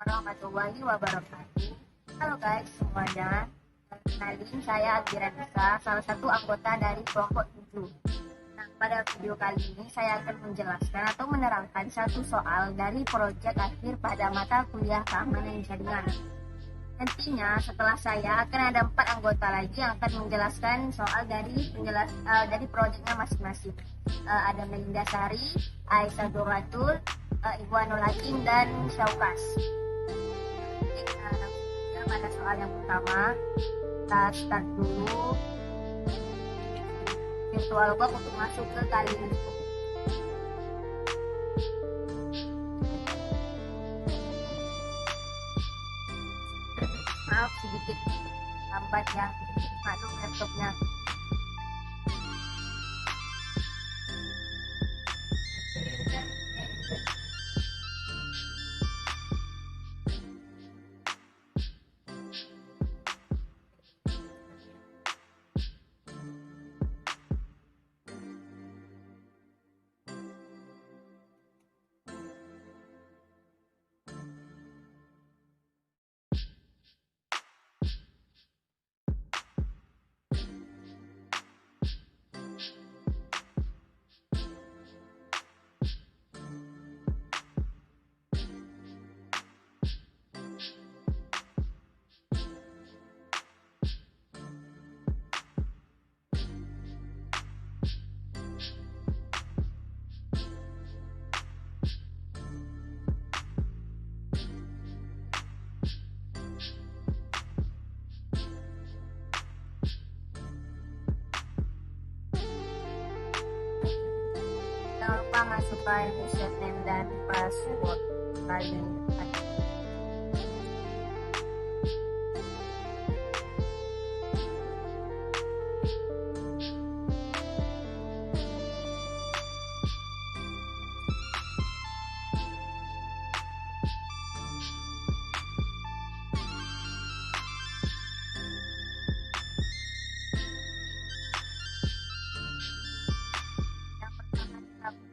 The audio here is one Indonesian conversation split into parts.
warahmatullahi wabarakatuh. Halo guys semuanya, kenalin saya Alvira Nisa, salah satu anggota dari kelompok 7. Nah, pada video kali ini saya akan menjelaskan atau menerangkan satu soal dari proyek akhir pada mata kuliah keamanan jaringan. Nantinya setelah saya akan ada 4 anggota lagi yang akan menjelaskan soal dari proyeknya masing-masing. Ada Melinda Sari, Aisyah Doratul, Ikhwanul Hakim, dan Syaukas. Pada soal yang pertama, kita start dulu virtual box untuk masuk ke kali ini. Maaf sedikit lambat ya, maklum laptopnya. Jangan lupa masukkan username dan password kalian.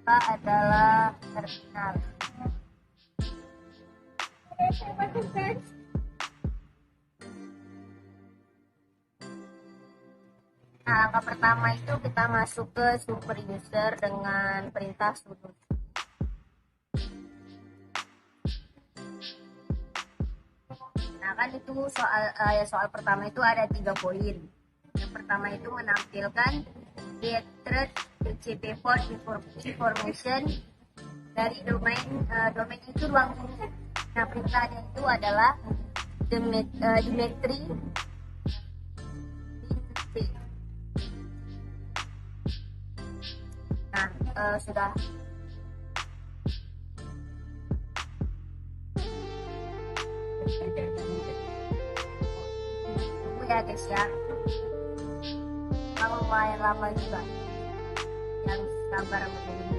Adalah terminal. Nah, langkah pertama itu kita masuk ke super user dengan perintah sudo. Nah, kan itu soal pertama itu ada 3 poin. Yang pertama itu menampilkan get thread TCP port information dari domain itu ruang lingkup. Nah, perintahnya itu adalah Dimitri. Nah, sudah tunggu ya guys ya, kalau lumayan lama juga, yang sabar menunggu.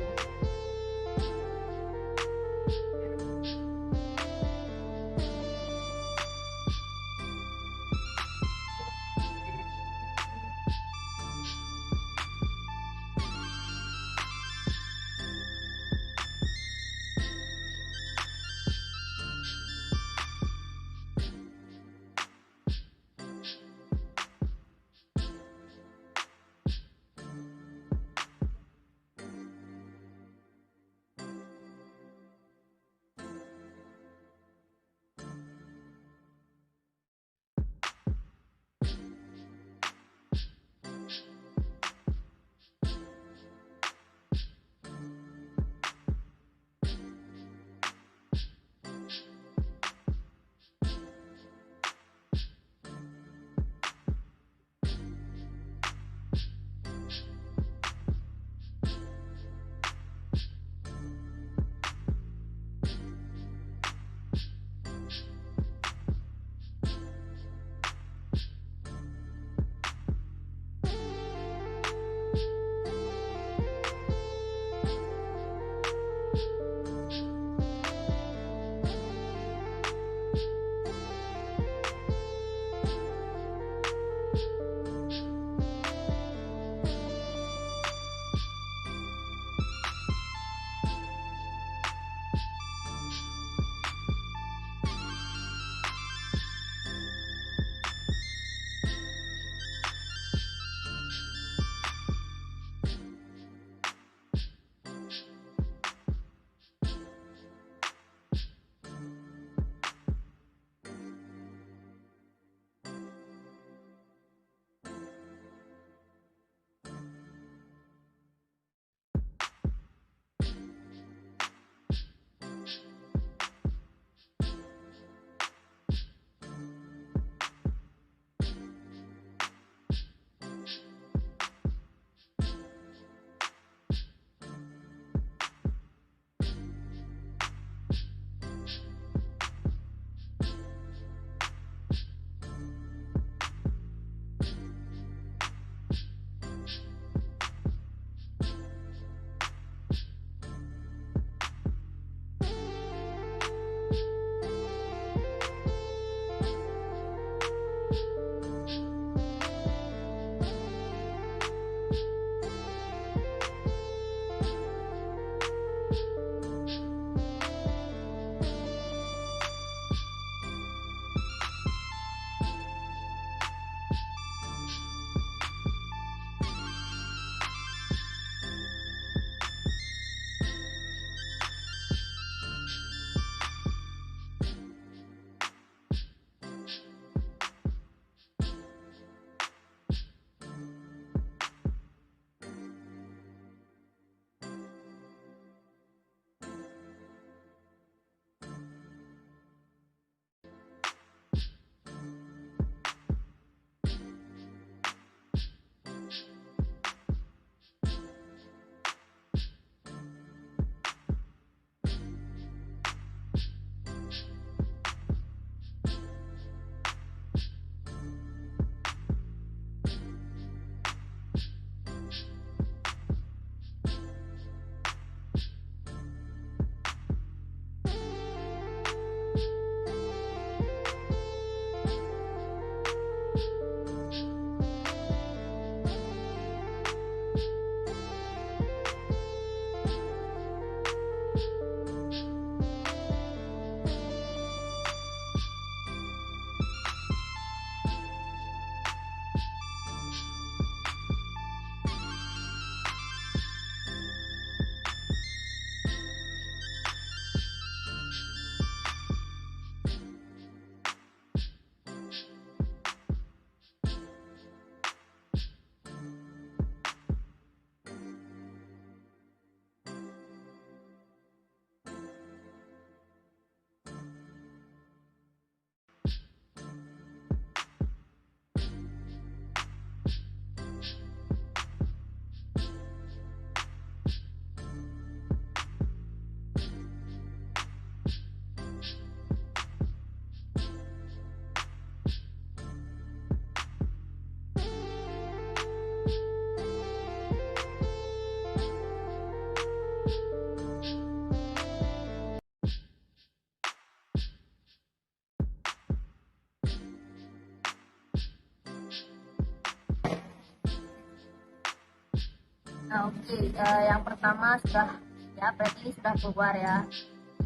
Nah, oke. Yang pertama sudah ya, berarti ini sudah keluar ya.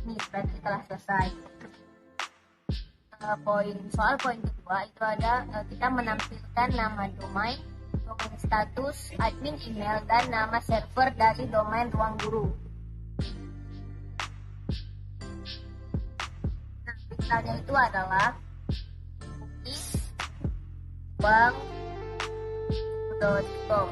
Ini berarti telah selesai. Poin kedua itu ada kita menampilkan nama domain status, admin email, dan nama server dari domain ruang guru. Nah, misalnya itu adalah cookies.com.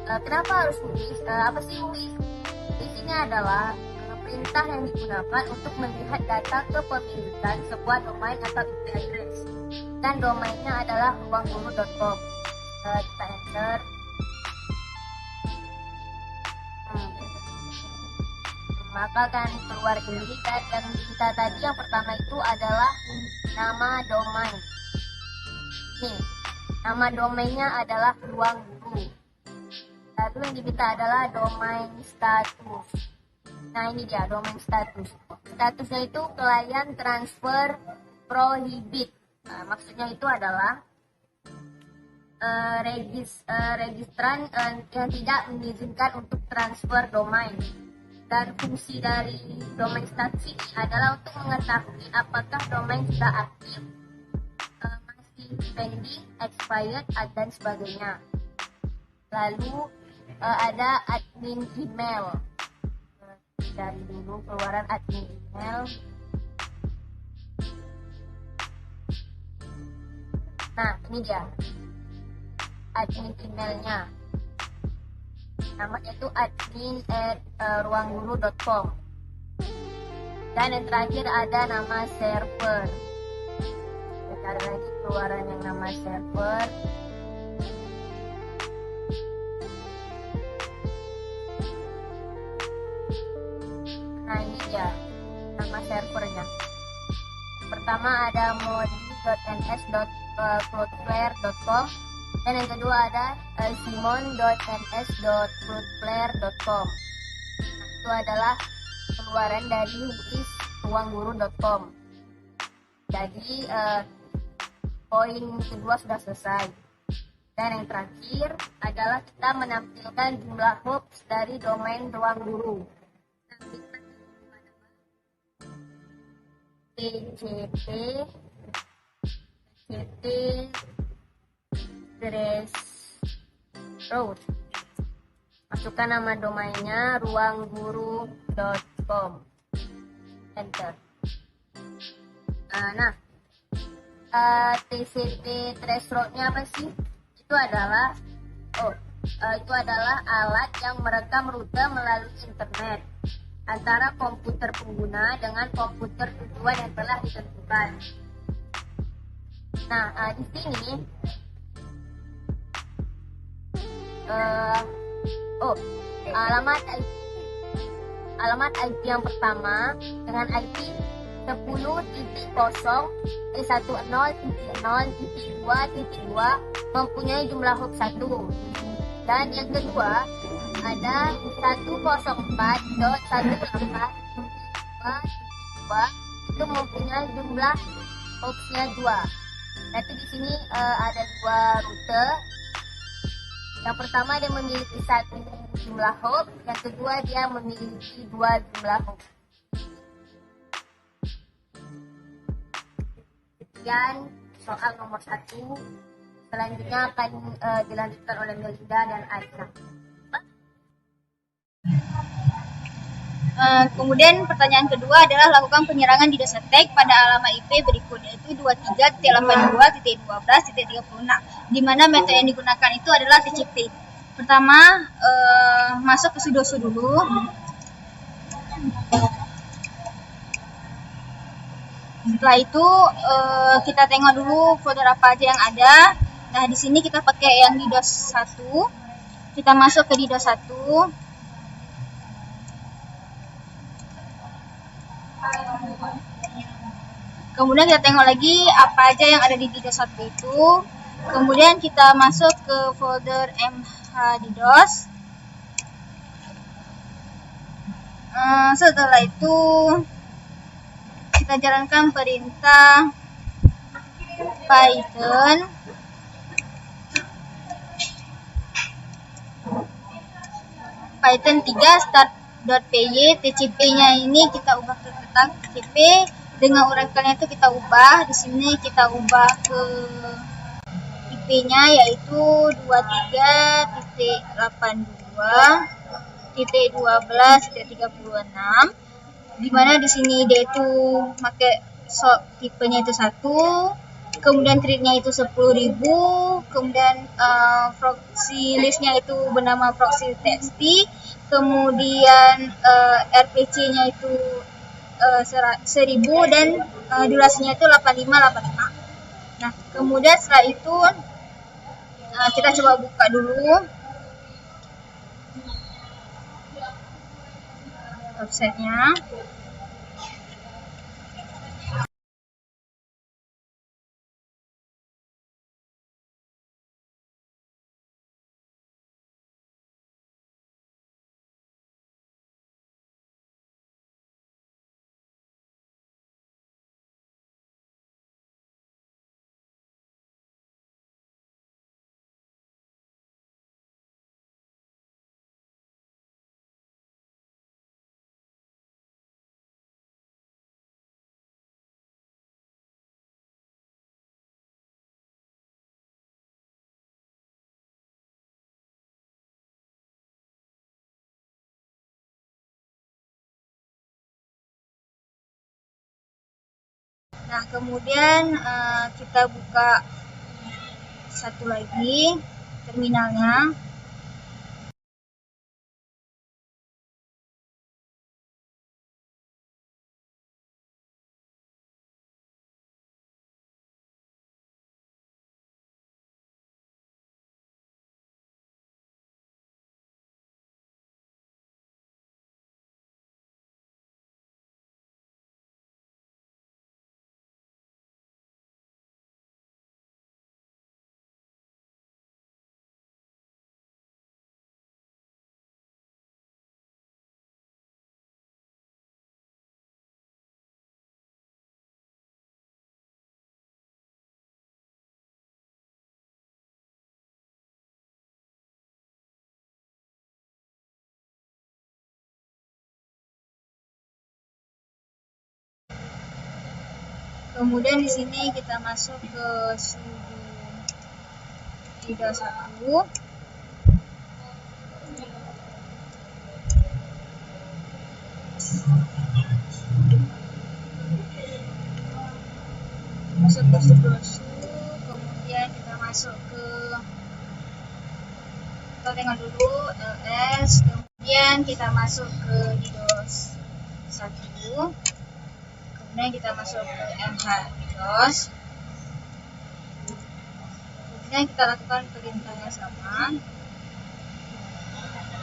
Nah, kenapa harus cookies? Apa sih cookies? Cookies ini adalah perintah yang digunakan untuk melihat data kepemilikan sebuah domain atau IP address, dan domainnya adalah ruangguru.com. Kita enter. Maka akan keluar ini, dan yang kita tadi yang pertama itu adalah nama domain. Nih, nama domainnya adalah ruang guru. Lalu yang diminta adalah domain status. Nah, ini dia domain status. Statusnya itu klien transfer prohibit. Nah, maksudnya itu adalah registran yang tidak mengizinkan untuk transfer domain. Dan fungsi dari domain status ini adalah untuk mengetahui apakah domain sudah aktif, masih pending, expired, dan sebagainya. Lalu ada admin email. Dari dulu keluaran admin email. Nah, ini dia admin emailnya. Namanya itu admin@ruangguru.com. Dan yang terakhir ada nama server. Kita cari lagi keluaran yang nama server. Nah, ini dia nama servernya. Pertama ada modi.ns.cloudflare.com, dan yang kedua ada simon.ns.cloudflare.com. Itu adalah keluaran dari ruangguru.com. Jadi poin kedua sudah selesai. Dan yang terakhir adalah kita menampilkan jumlah hops dari domain ruang guru. TCP road. Masukkan nama domainnya ruangguru.com. Enter. Nah, TCP thresholdnya apa sih? Itu adalah alat yang merekam rute melalui internet antara komputer pengguna dengan komputer tujuan yang telah ditentukan. Nah, di sini alamat IP yang pertama dengan IP 10.0.10.2.2 mempunyai jumlah hop 1. Dan yang kedua ada 104.168.2 itu mempunyai jumlah hopsnya 2. Nanti di sini ada 2 rute. Yang pertama dia memiliki 1 jumlah hop, yang kedua dia memiliki 2 jumlah hop. Sekian soal nomor 1. Selanjutnya akan dilanjutkan oleh Melinda dan Aisyah. Kemudian pertanyaan kedua adalah lakukan penyerangan di DOS attack pada alamat IP berikut, yaitu 23.82.12.36, di mana metode yang digunakan itu adalah TCP. Pertama, masuk ke sudoku dulu. Setelah itu kita tengok dulu folder apa aja yang ada. Nah, di sini kita pakai yang di DOS 1. Kita masuk ke di DOS 1. Kemudian kita tengok lagi apa aja yang ada di DOS 1 itu. Kemudian kita masuk ke folder mhddos. Setelah itu kita jalankan perintah Python Python 3 start.py, TCP-nya ini kita ubah ke TCP, dengan Oracle-nya itu kita ubah. Di sini kita ubah ke IP-nya yaitu 23.82.12.36, dimana di sini dia itu pakai tipenya itu 1, kemudian thread-nya itu 10.000, kemudian proxy list-nya itu bernama proxy txt, kemudian RPC-nya itu 1000 dan durasinya itu 8585. Nah, kemudian setelah itu kita coba buka dulu websitenya. Nah, kemudian kita buka satu lagi terminalnya. Kemudian di sini kita masuk ke sudo tidak 1. Masuk ke sudo, kemudian kita masuk ke, kita tengok dulu ls, kemudian kita masuk ke DDoS 1, kemudian kita masuk ke mhddos, kemudian kita lakukan perintah yang sama,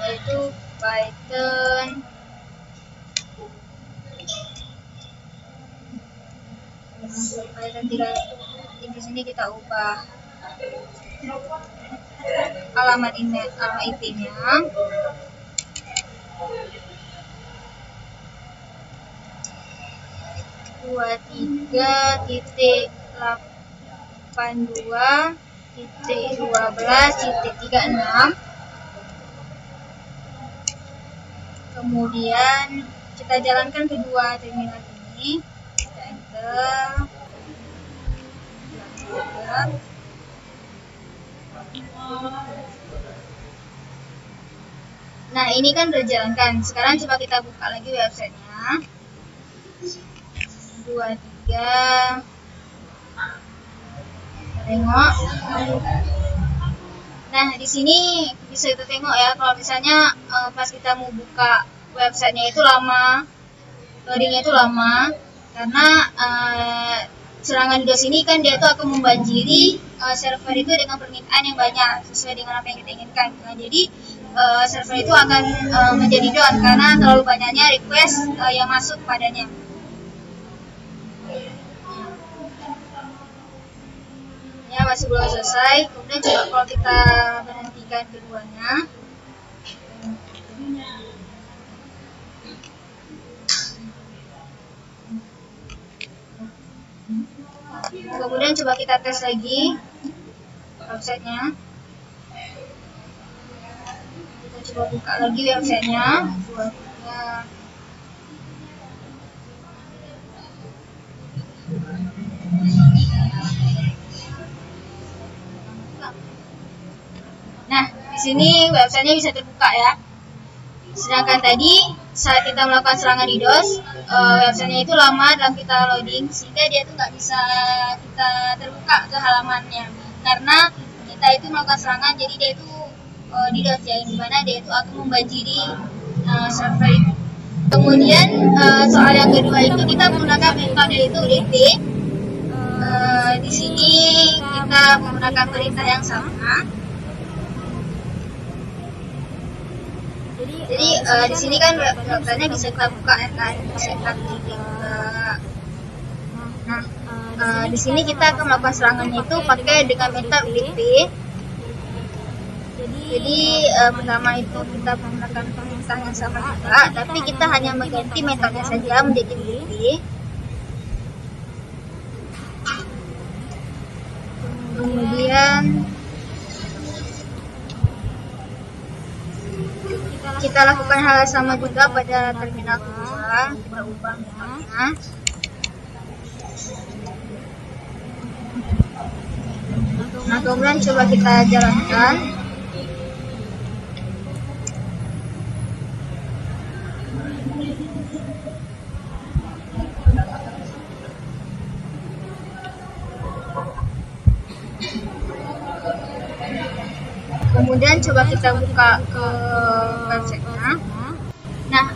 yaitu Python tidak. Di sini kita ubah alamat email, alamat IP-nya. dua tiga titik 82.12.36. Kemudian kita jalankan kedua terminal ini, kita enter. Nah, ini kan udah jalankan. Sekarang coba kita buka lagi websitenya. 23. Tengok. Nah, di sini bisa kita tengok ya, kalau misalnya pas kita mau buka websitenya itu lama, loadingnya itu lama, karena serangan DDoS ini kan dia tuh akan membanjiri server itu dengan permintaan yang banyak sesuai dengan apa yang kita inginkan. Nah, jadi server itu akan menjadi down karena terlalu banyaknya request yang masuk padanya. Ya, masih belum selesai. Kemudian coba kalau kita berhentikan keduanya. Kemudian coba kita tes lagi websitenya. Kita coba buka lagi websitenya. Ya. Nah, di sini websitenya bisa terbuka ya. Sedangkan tadi saat kita melakukan serangan DDoS, websitenya itu lama dalam kita loading, sehingga dia itu nggak bisa kita terbuka ke halamannya. Karena kita itu melakukan serangan, jadi dia itu DDoS ya, dimana dia itu akan membanjiri server itu. Kemudian soal yang kedua itu kita menggunakan metode itu UDP. Di sini kita menggunakan perintah yang sama. Jadi di sini kan websitenya bisa kita buka ya kan, bisa kita klik. Nah, di sini kita akan melakukan serangannya itu pakai dengan metode UDP. Jadi pertama itu kita menggunakan perintah yang sama juga, tapi kita hanya mengganti metode saja menjadi UDP. Kemudian kita lakukan hal yang sama juga pada terminal kedua. Kita ubah metodenya. Nah, kemudian coba kita jalankan. Kemudian coba kita buka ke websitenya. Nah,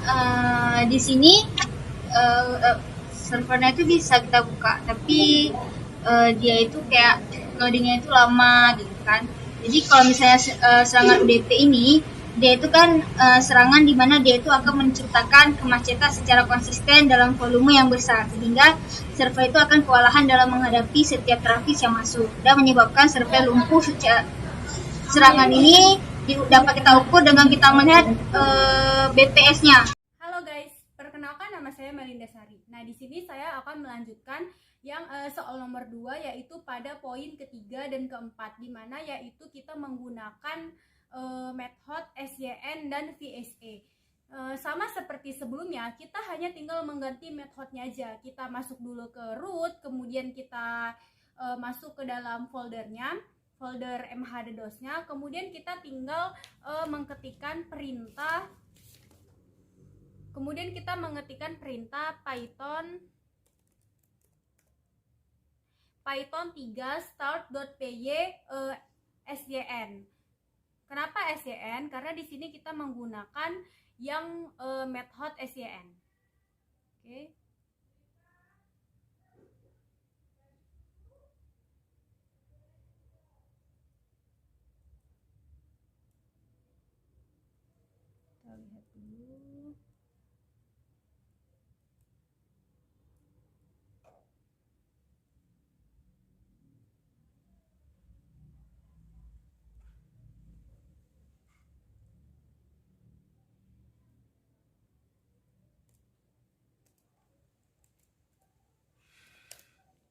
di sini servernya itu bisa kita buka, tapi dia itu kayak loadingnya itu lama gitu kan. Jadi kalau misalnya serangan UDP ini, dia itu kan serangan di mana dia itu akan menciptakan kemacetan secara konsisten dalam volume yang besar, sehingga server itu akan kewalahan dalam menghadapi setiap traffic yang masuk dan menyebabkan server lumpuh secara. Serangan ini dapat kita ukur dengan kita melihat BPS-nya. Halo guys, perkenalkan nama saya Melinda Sari. Nah, di sini saya akan melanjutkan yang soal nomor 2, yaitu pada poin ketiga dan keempat, di mana yaitu kita menggunakan method SYN dan VSE. Sama seperti sebelumnya, kita hanya tinggal mengganti methodnya aja. Kita masuk dulu ke root, kemudian kita masuk ke dalam folder mhddos-nya, kemudian kita tinggal mengetikkan perintah, python 3 start.py SYN. Kenapa SYN? Karena di sini kita menggunakan yang method SYN. Oke. Kita lihat dulu.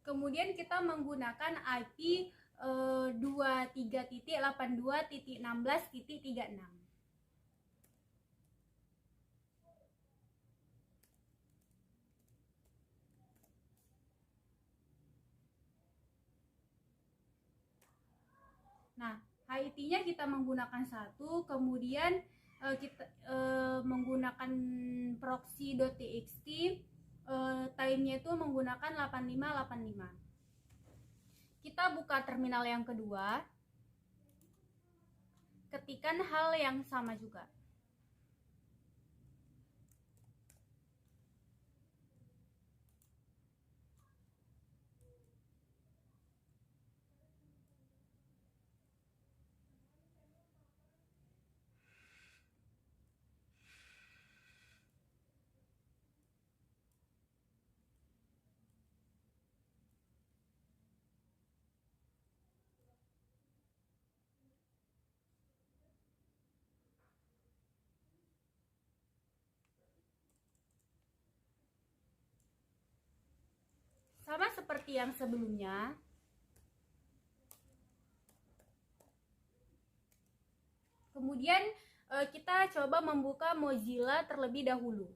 Kemudian kita menggunakan IP 23.82.16.36. Nah, HIT-nya kita menggunakan 1, kemudian kita menggunakan proxy.txt, time-nya itu menggunakan 8585. Kita buka terminal yang kedua, ketikkan hal yang sama juga. Sama seperti yang sebelumnya, kemudian kita coba membuka Mozilla terlebih dahulu.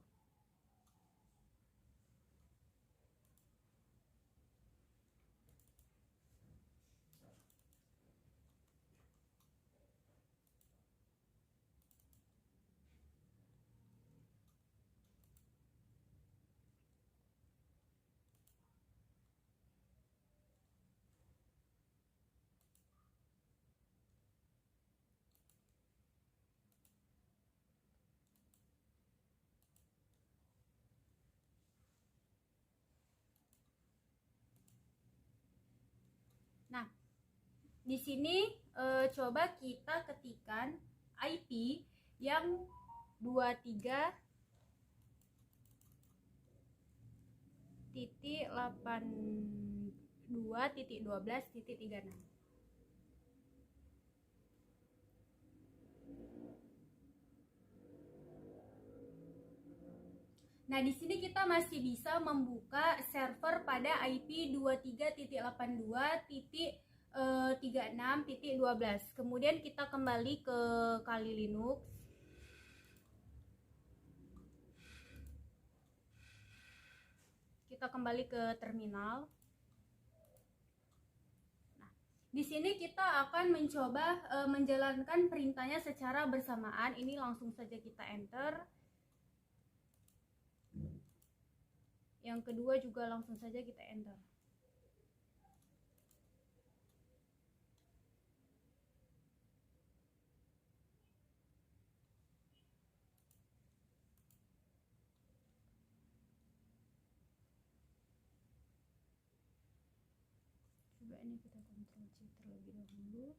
Nah, di sini coba kita ketikkan IP yang 23.82.12.36. Nah, di sini kita masih bisa membuka server pada IP 23.82.36.12. Kemudian kita kembali ke Kali Linux. Kita kembali ke terminal. Nah, di sini kita akan mencoba menjalankan perintahnya secara bersamaan. Ini langsung saja kita enter. Yang kedua juga langsung saja kita enter. Coba ini kita Ctrl C terlebih dahulu.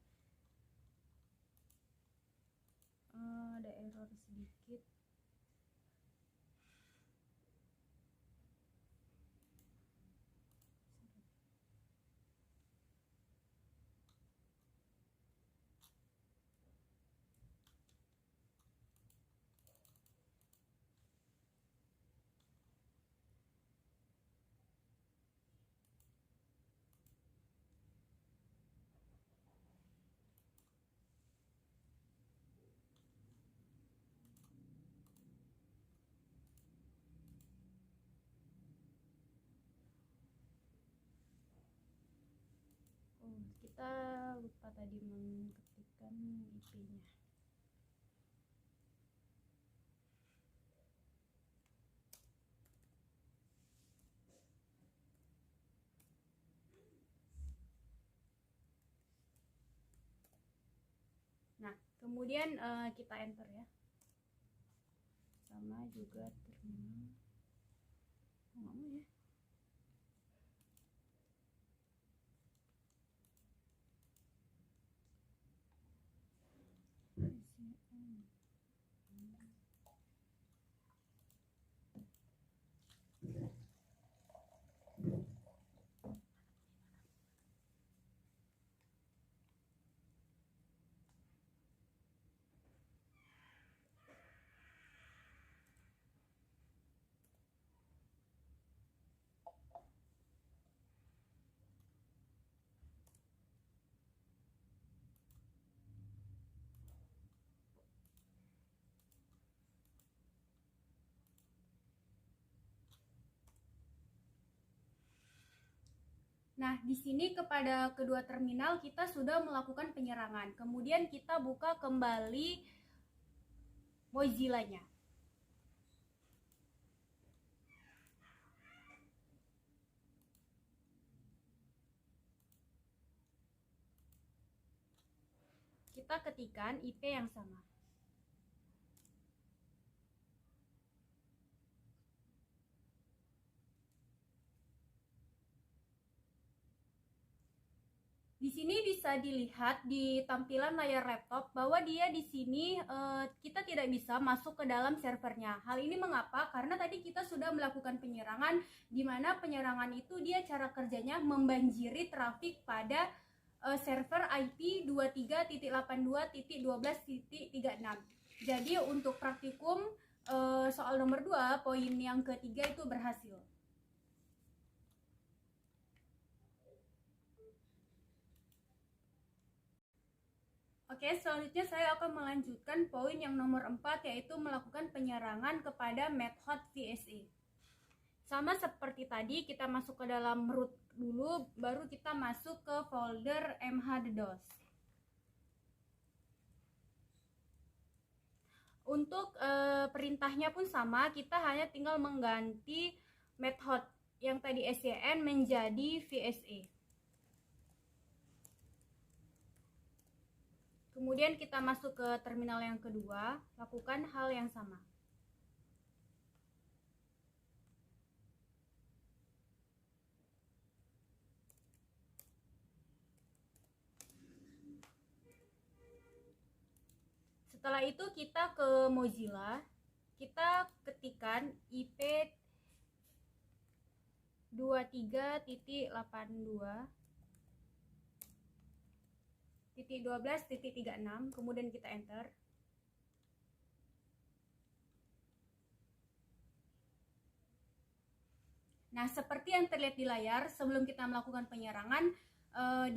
Ada error sedikit. Kita lupa tadi mengetikkan IP-nya. Nah, kemudian kita enter ya. Sama juga terminal. Nggak mau ya. Nah, di sini kepada kedua terminal kita sudah melakukan penyerangan. Kemudian kita buka kembali Mozilla-nya. Kita ketikkan IP yang sama. Di sini bisa dilihat di tampilan layar laptop bahwa dia di sini kita tidak bisa masuk ke dalam servernya. Hal ini mengapa? Karena tadi kita sudah melakukan penyerangan, di mana penyerangan itu dia cara kerjanya membanjiri trafik pada server IP 23.82.12.36. Jadi untuk praktikum soal nomor 2, poin yang ketiga itu berhasil. Oke, selanjutnya saya akan melanjutkan poin yang nomor 4, yaitu melakukan penyerangan kepada method VSE. Sama seperti tadi, kita masuk ke dalam root dulu, baru kita masuk ke folder mhddos. Untuk perintahnya pun sama, kita hanya tinggal mengganti method yang tadi SYN menjadi VSE. Kemudian kita masuk ke terminal yang kedua, lakukan hal yang sama. Setelah itu kita ke Mozilla, kita ketikkan IP 23.82.12.36, kemudian kita enter. Nah, seperti yang terlihat di layar, sebelum kita melakukan penyerangan,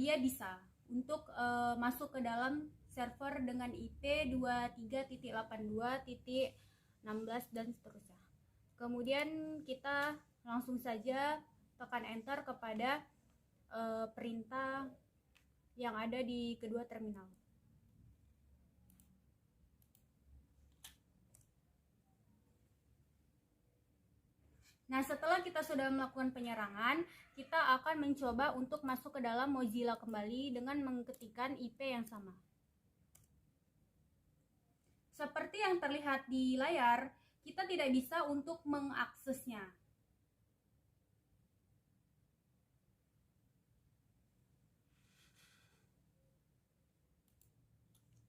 dia bisa untuk masuk ke dalam server dengan IP 23.82.16 dan seterusnya. Kemudian kita langsung saja tekan enter kepada perintah yang ada di kedua terminal. Nah, setelah kita sudah melakukan penyerangan, kita akan mencoba untuk masuk ke dalam Mozilla kembali dengan mengetikkan IP yang sama. Seperti yang terlihat di layar, kita tidak bisa untuk mengaksesnya.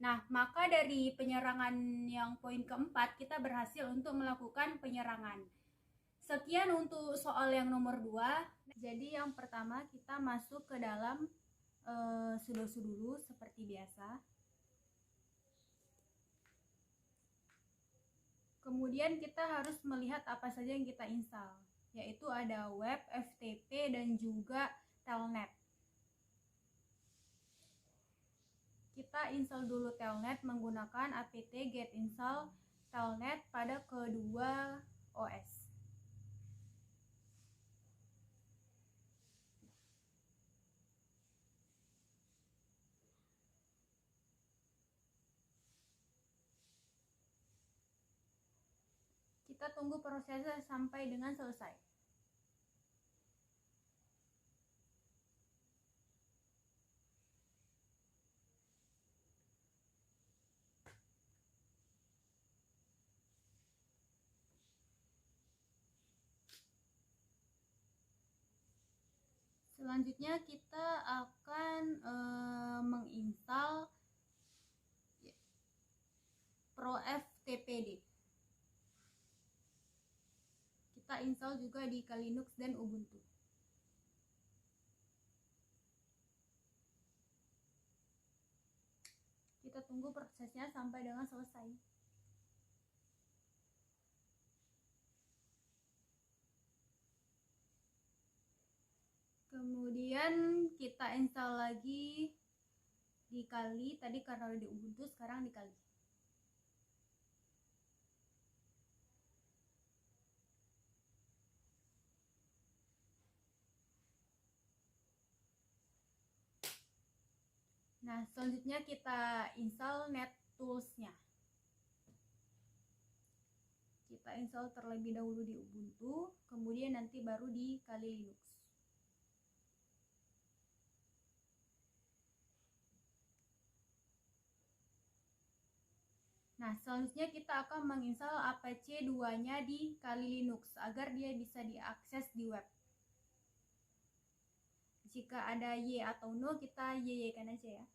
Nah, maka dari penyerangan yang poin keempat, kita berhasil untuk melakukan penyerangan. Sekian untuk soal yang nomor 2. Jadi yang pertama kita masuk ke dalam sudoku dulu seperti biasa. Kemudian kita harus melihat apa saja yang kita install, yaitu ada web, FTP, dan juga telnet. Kita install dulu telnet menggunakan apt get install telnet pada kedua OS. Kita tunggu prosesnya sampai dengan selesai. Selanjutnya kita akan menginstal ProFTPD. Kita install juga di Linux dan Ubuntu. Kita tunggu prosesnya sampai dengan selesai. Kemudian kita install lagi di Kali, tadi karena udah di Ubuntu, sekarang di Kali. Nah, selanjutnya kita install NetTools-nya. Kita install terlebih dahulu di Ubuntu, kemudian nanti baru di Kali Linux. Nah, selanjutnya kita akan menginstal apache 2-nya di Kali Linux agar dia bisa diakses di web. Jika ada Y atau no, kita Y-kan aja ya.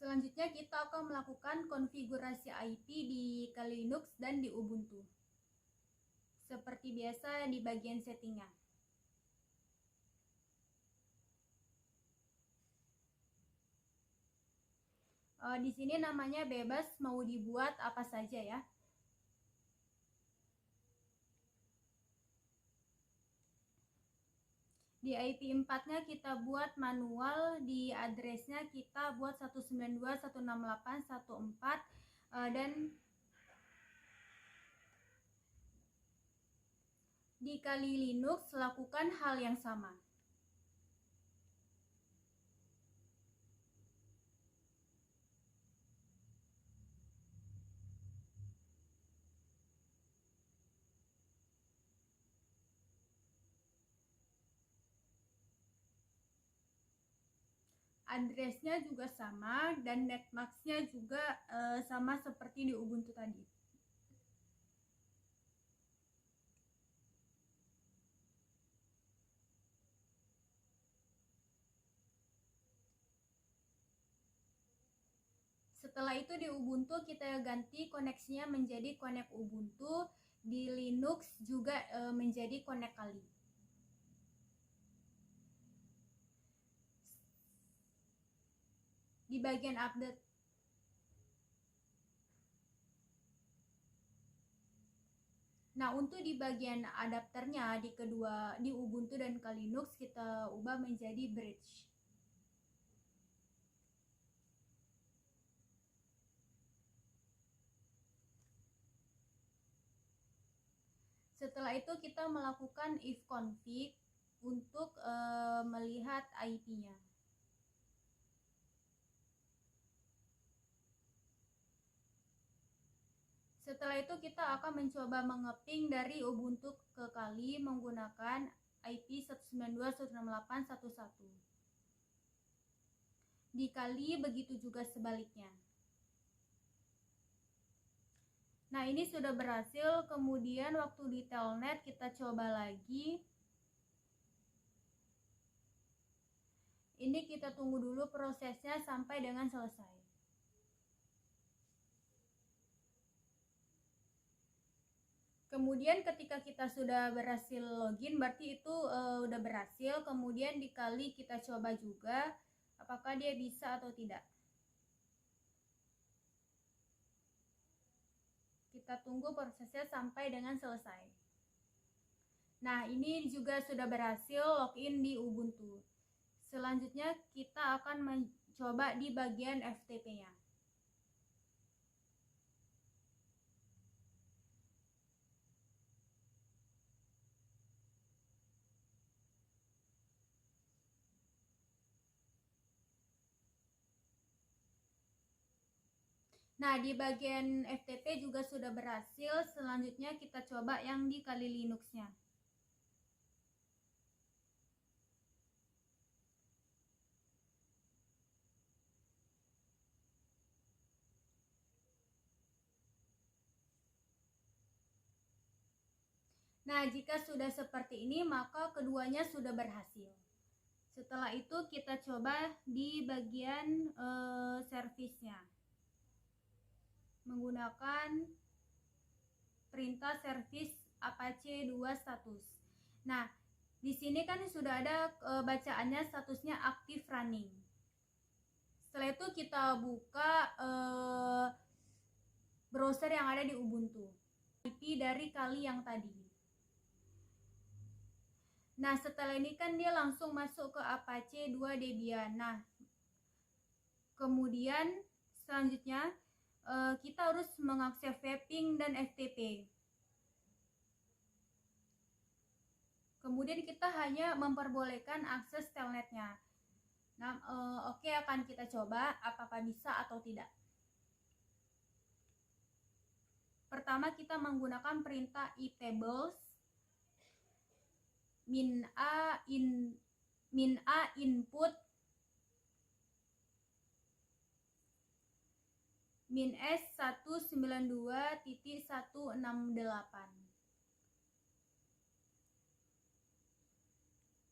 Selanjutnya kita akan melakukan konfigurasi IP di Kali Linux dan di Ubuntu. Seperti biasa di bagian settingnya. Di sini namanya bebas, mau dibuat apa saja ya. Di IP4-nya kita buat manual, di address-nya kita buat 192.168.1.4 dan di Kali Linux lakukan hal yang sama. Address-nya juga sama dan netmask-nya juga sama seperti di Ubuntu tadi. Setelah itu di Ubuntu kita ganti koneksinya menjadi Connect Ubuntu, di Linux juga menjadi Connect Kali. Di bagian update Nah, untuk di bagian adapternya di Ubuntu dan Kali Linux kita ubah menjadi bridge. Setelah itu kita melakukan if config untuk melihat IP-nya. Setelah itu kita akan mencoba mengeping dari Ubuntu ke Kali menggunakan IP 192.168.1.1. Di Kali begitu juga sebaliknya. Nah, ini sudah berhasil. Kemudian waktu di telnet kita coba lagi. Ini kita tunggu dulu prosesnya sampai dengan selesai. Kemudian ketika kita sudah berhasil login, berarti itu udah berhasil. Kemudian dikali kita coba juga apakah dia bisa atau tidak. Kita tunggu prosesnya sampai dengan selesai. Nah, ini juga sudah berhasil login di Ubuntu. Selanjutnya kita akan mencoba di bagian FTP-nya. Nah, di bagian FTP juga sudah berhasil. Selanjutnya kita coba yang di Kali Linux-nya. Nah, jika sudah seperti ini, maka keduanya sudah berhasil. Setelah itu kita coba di bagian servisnya. Menggunakan perintah service Apache 2 status. Nah, di sini kan sudah ada bacaannya statusnya aktif running. Setelah itu kita buka browser yang ada di Ubuntu, IP dari Kali yang tadi. Nah, setelah ini kan dia langsung masuk ke Apache 2 Debian. Nah, kemudian selanjutnya kita harus mengakses webping dan FTP. Kemudian kita hanya memperbolehkan akses telnetnya. Nah, oke, akan kita coba apakah bisa atau tidak. Pertama kita menggunakan perintah itables min a input min s 192.168.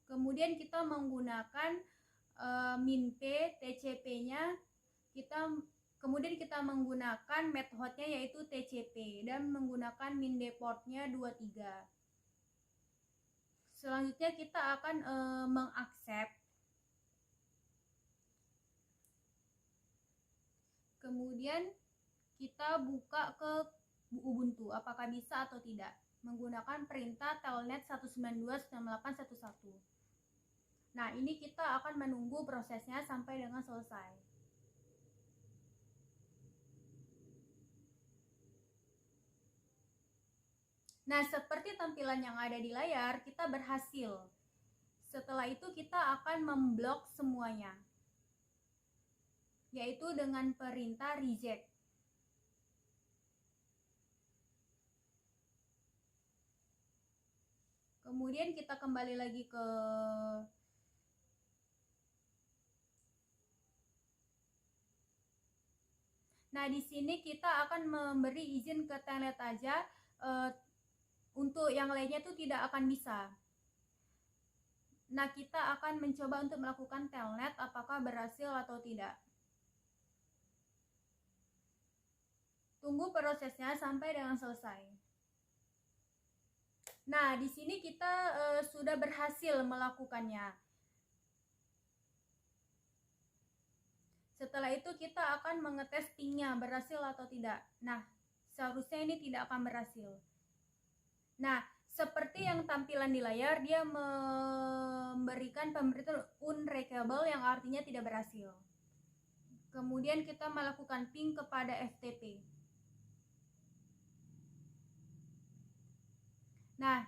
Kemudian kita menggunakan min p tcp-nya, kemudian kita menggunakan methodenya yaitu tcp dan menggunakan min deportnya 23. Selanjutnya kita akan mengaccept. kemudian kita buka ke Ubuntu apakah bisa atau tidak menggunakan perintah telnet 192.168.1.1. Nah, ini kita akan menunggu prosesnya sampai dengan selesai. Nah, seperti tampilan yang ada di layar, kita berhasil. Setelah itu kita akan memblok semuanya, yaitu dengan perintah reject. Kemudian kita kembali lagi ke Nah, di sini kita akan memberi izin ke telnet aja, untuk yang lainnya itu tidak akan bisa. Nah, kita akan mencoba untuk melakukan telnet apakah berhasil atau tidak. Tunggu prosesnya sampai dengan selesai. Nah, di sini kita sudah berhasil melakukannya. Setelah itu kita akan mengetes pingnya berhasil atau tidak. Nah, seharusnya ini tidak akan berhasil. Nah, seperti yang tampilan di layar, dia memberikan pemberitahuan unreachable yang artinya tidak berhasil. Kemudian kita melakukan ping kepada FTP. Nah,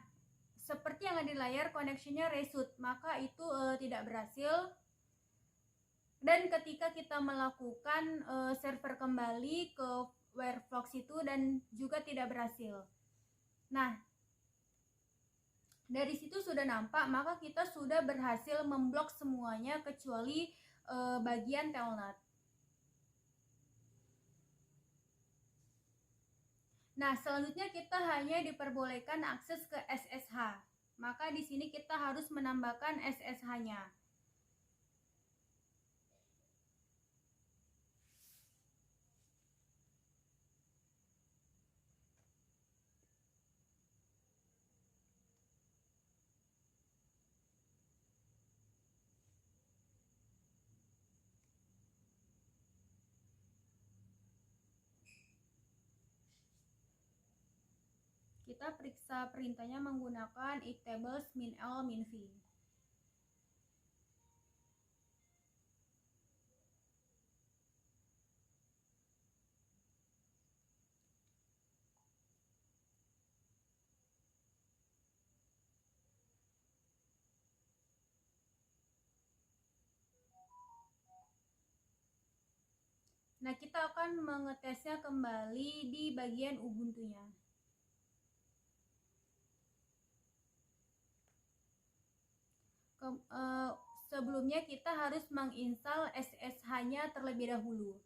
seperti yang ada di layar, connection-nya reshoot, maka itu tidak berhasil. Dan ketika kita melakukan server kembali ke Firefox itu dan juga tidak berhasil. Nah, dari situ sudah nampak, maka kita sudah berhasil memblok semuanya kecuali bagian telnet. Nah, selanjutnya kita hanya diperbolehkan akses ke SSH. Maka di sini kita harus menambahkan SSH-nya. Kita periksa perintahnya menggunakan itables min-l min-v. Nah, kita akan mengetesnya kembali di bagian Ubuntu-nya. Sebelumnya kita harus menginstal SSH-nya terlebih dahulu.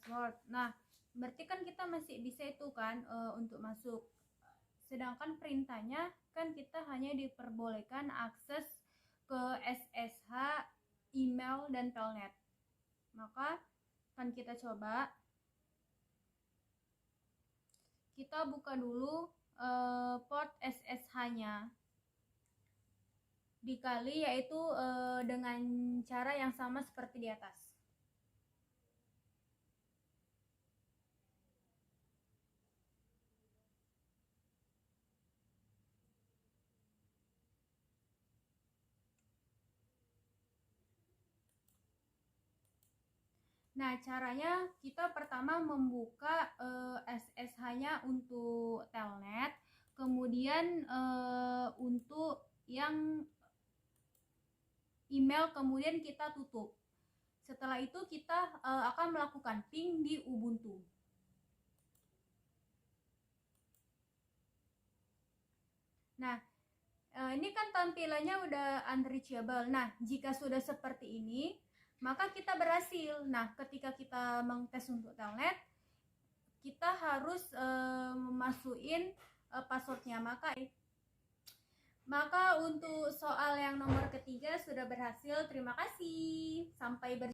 password. Nah, berarti kan kita masih bisa itu kan untuk masuk. Sedangkan perintahnya kan kita hanya diperbolehkan akses ke SSH, email, dan telnet. Maka kan kita coba. Kita buka dulu port SSH-nya. Dikali yaitu dengan cara yang sama seperti di atas. Nah, caranya kita pertama membuka SSH-nya untuk telnet, kemudian untuk yang email kemudian kita tutup. Setelah itu kita akan melakukan ping di Ubuntu. Nah, ini kan tampilannya udah unreachable. Nah, jika sudah seperti ini, maka kita berhasil. Nah, ketika kita mengtes untuk telnet, kita harus memasukin passwordnya. Maka untuk soal yang nomor ketiga sudah berhasil. Terima kasih. Sampai berjumpa.